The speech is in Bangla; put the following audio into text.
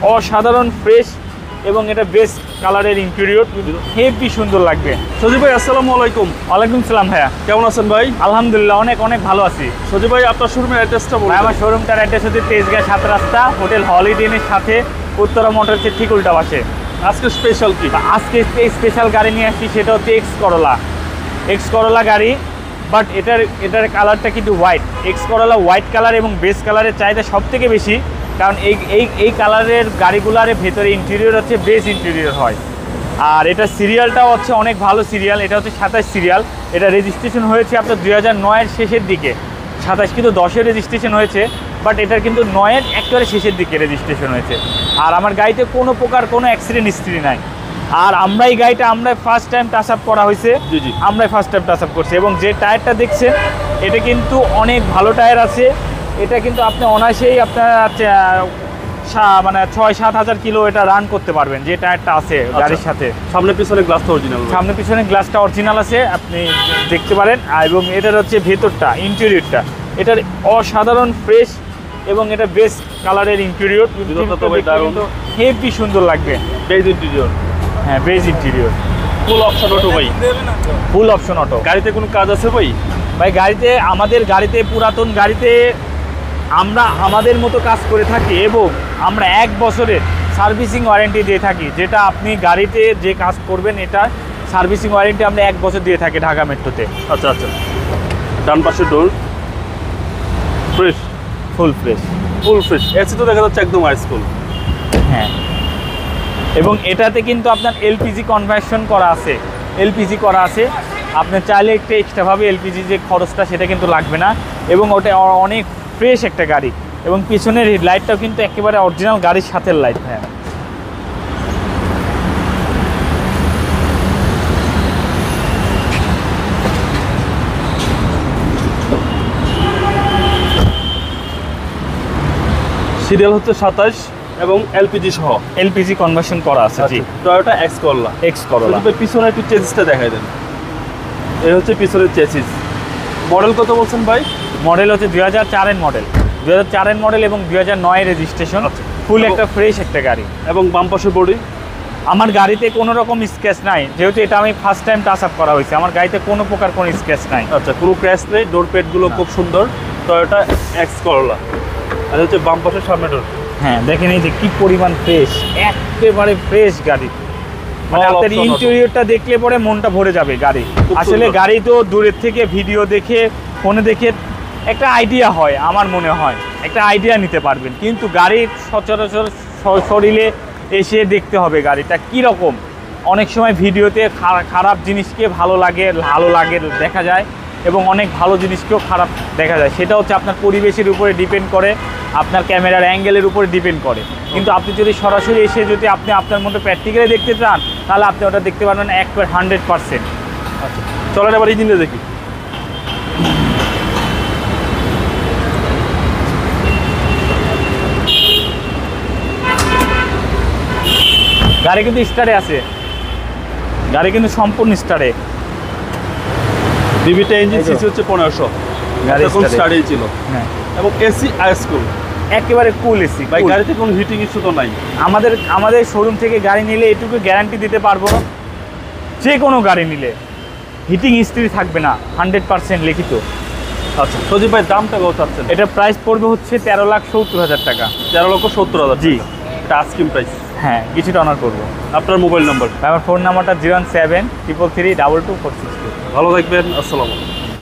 অসাধারণ ফ্রেশ এবং এটা বেস্ট কালারের ইন্টেরিয়র, হেভি সুন্দর লাগবে। সজীব ভাই আসসালামু আলাইকুম। ওয়ালাইকুম সালাম ভাইয়া, কেমন আছেন ভাই? আলহামদুলিল্লাহ অনেক ভালো আছি। সজীব ভাই আপনার শোরুমের অ্যাড্রেসটা বলুন। আমার শোরুমটার অ্যাড্রেস হচ্ছে তেজগাঁ 7 রাস্তা, হোটেল হলিডে ইনের সাথে উত্তরা মোটরসের ঠিক উল্টা পাশে। আজকে স্পেশাল কি? আজকে স্পেশাল গাড়ি নিয়ে আসছি, সেটা হচ্ছে এক্স করলা গাড়ি, বাট এটার কালারটা কিন্তু white. X Corolla white colour এবং বেস কালারের চাহিদা সব থেকে বেশি, কারণ এই কালারের গাড়িগুলোর ভেতরে ইন্টেরিয়র হচ্ছে বেস ইন্টেরিয়র হয়। আর এটা সিরিয়ালটাও হচ্ছে অনেক ভালো সিরিয়াল, এটা হচ্ছে 27 সিরিয়াল। এটা রেজিস্ট্রেশন হয়েছে আপনার 2009-এর শেষের দিকে, 27 কিন্তু 10-এর রেজিস্ট্রেশন হয়েছে, বাট এটার কিন্তু 9-এর একেবারে শেষের দিকে রেজিস্ট্রেশন হয়েছে। আর আমার গাড়িতে কোনো প্রকার কোনো অ্যাক্সিডেন্ট হিস্ট্রি নাই। আর আমরা এই গাড়িটা ফার্স্ট টাইম টাচ আপ করা হয়েছে, আমরাই ফার্স্ট টাইম টাচ আপ করছি। এবং যে টায়ারটা দেখছেন এটা কিন্তু অনেক ভালো টায়ার আছে। এটা কিন্তু আপনি অনায়াসেই আপনার মানে 6-7 হাজার কিলো এটা রান করতে পারবেন, যে টায়ারটা আছে গাড়ির সাথে। সামনে পিছনে গ্লাসটা অরিজিনাল? সামনে পিছনে গ্লাসটা অরিজিনাল আছে, আপনি দেখতে পারেন। এবং এটার হচ্ছে ভেতরটা ইন্টেরিয়রটা এটার অসাধারণ ফ্রেশ এবং এটা বেস্ট কালারের ইন্টেরিয়র, হেভি সুন্দর লাগবে। Beige interior? হ্যাঁ, beige interior, full option auto ভাই? Full option auto. গাড়িতে কোনো কাজ আছে ভাই? ভাই আমাদের গাড়িতে পুরাতন গাড়িতে আমরা আমাদের মতো কাজ করে থাকি, এবং আমরা 1 বছরের সার্ভিসিং ওয়ারেন্টি দিয়ে থাকি। যেটা আপনি গাড়িতে যে কাজ করবেন এটা সার্ভিসিং ওয়ারেন্টি আমরা 1 বছর দিয়ে থাকি ঢাকা মেট্রোতে। আচ্ছা, ডান পাশে ডোর ফ্রেশ, ফুল ফ্রেশ। এসি তো দেখা যাচ্ছে একদম হাইস্কুল। হ্যাঁ, এবং এটাতে কিন্তু আপনার এলপিজি কনভার্সন করা আছে। আপনি চাইলে একটু এক্সট্রাভাবে এলপিজি যে খরচটা সেটা কিন্তু লাগবে না। এবং ওটা অনেক ফ্রেশ একটা গাড়ি, এবং পিছনের লাইটটাও কিন্তু একেবারে অরিজিনাল গাড়ির সাথে লাইট। হ্যাঁ, সিরিয়াল হচ্ছে 27 এবং এলপিজি সহ। এলপিজি কনভার্সন করা আছে। জি, টয়োটা এক্স করলা। পিছনে একটু চেসিসটা দেখাই দেন। এই হচ্ছে পিছনের চেসিস। মডেল কত বলছেন ভাই? মডেল হচ্ছে 2004-এর মডেল এবং 2009-এর রেজিস্ট্রেশন। ফুল একটা ফ্রেশ একটা গাড়ি। এবং বাম পাশে বডি? আমার গাড়িতে কোনো রকম স্ক্র্যাচ নাই, যেহেতু এটা আমি ফার্স্ট টাইম টাচ আপ করা হয়েছে। আমার গাড়িতে কোনো প্রকার কোনো স্ক্র্যাচ নাই। আচ্ছা, কোনো ক্র্যাশ নেই। ডোর প্যাডগুলো খুব সুন্দর। Toyota X Corolla. আর হচ্ছে বাম পাশে সামনে ডোর। হ্যাঁ, দেখেন এই যে কি পরিমাণ ফ্রেশ, একেবারে ফ্রেশ গাড়ি। মানে আপনার ইন্টেরিয়রটা দেখলে পরে মনটা ভরে যাবে গাড়ি। আসলে গাড়ি তো দূরের থেকে ভিডিও দেখে ফোনে দেখে একটা আইডিয়া হয়, আমার মনে হয় একটা আইডিয়া নিতে পারবেন, কিন্তু গাড়ির সচরাচর শরীরে এসে দেখতে হবে গাড়িটা কীরকম। অনেক সময় ভিডিওতে খারাপ জিনিসকে ভালো লাগে দেখা যায়, এবং অনেক ভালো জিনিসকেও খারাপ দেখা যায়। সেটা হচ্ছে আপনার পরিবেশের উপরে ডিপেন্ড করে, আপনার ক্যামেরার অ্যাঙ্গেলের উপরে ডিপেন্ড করে। কিন্তু আপনি যদি সরাসরি এসে যদি আপনি আপনার মতো প্র্যাকটিক্যালি দেখতে চান, তাহলে আপনি ওটা দেখতে পারবেন 100%। আচ্ছা, চলেন এবার ইঞ্জিনটা দেখি। গাড়ি কিন্তু স্টারে আছে, গাড়ি কিন্তু সম্পূর্ণ স্টারে। ডিভিটা ইঞ্জিন, সিসি হচ্ছে 1500। গাড়ি স্টারেই ছিল। হ্যাঁ, এবং এসি হাইস্কুল, একেবারে কুল এসি। ভাই গাড়িতে কোনো হিটিং ইস্যু তো নাই? আমাদের শোরুম থেকে গাড়ি নিলে এটুকু গ্যারান্টি দিতে পারবো, যে কোনো গাড়ি নিলে হিটিং হিস্ট্রি থাকবে না, 100% লিখিত। আচ্ছা সজীব ভাই, দামটা কত চাচ্ছেন? এটা প্রাইস পড়বে হচ্ছে 13,70,000 টাকা। 13,70,000? জি, এটা আস্কিং প্রাইস। হ্যাঁ, কিছুটা অনার করবো। আপনার মোবাইল নাম্বার? আমার ফোন নাম্বারটা 01733322462। ভালো থাকবেন, আসসালামু আলাইকুম।